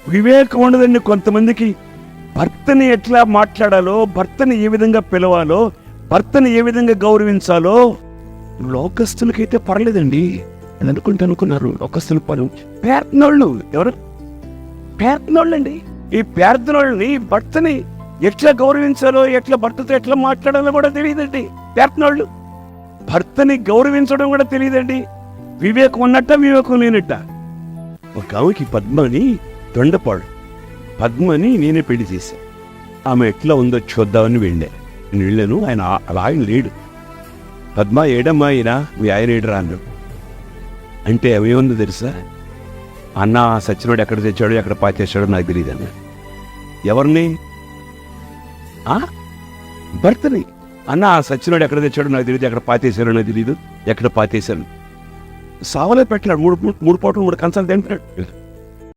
వివేకం ఉండదండి కొంతమందికి. భర్తని ఎట్లా మాట్లాడాలో, భర్తని ఏ విధంగా పిలవాలో, భర్తని ఏ విధంగా గౌరవించాలో లోకస్తులకైతే పర్లేదండి అని అనుకున్నారు. లోకస్తులు పని పేర్తనోళ్ళు ఎవరు? పేర్తనోళ్ళండి. ఈ పేర్తనోళ్ళని భర్తని ఎట్లా గౌరవించాలో, ఎట్లా భర్తతో ఎట్లా మాట్లాడాలో కూడా తెలియదండి. పేర్తనోళ్ళు భర్తని గౌరవించడం కూడా తెలియదండి. వివేకం ఉన్నట్ట, వివేకం లేనట్ట. ఒక ఆమెకి పద్మని దొండపాడు. పద్మని నేనే పెళ్లి చేశాను. ఆమె ఎట్లా ఉందో చూద్దామని నేను వెళ్ళాను. ఆయన లేడు. పద్మ ఏడమ్మా అయినా మీ ఆయన ఏడరా అన్నాడు. అంటే ఏముందో తెలుసా? అన్న సచ్చినోడు ఎక్కడ తెచ్చాడో ఎక్కడ పాచేసాడో నాకు తెలియదు అన్న. ఎవరిని? భర్తని. అన్న సచ్చినోడు ఎక్కడ తెచ్చాడో నాకు తెలియదు, ఎక్కడ పాతేశాడో నాకు తెలియదు, ఎక్కడ పాతేశాను. సావలే పెట్టినాడు. మూడు పూటలు 3 కంచాలు తింటున్నాడు.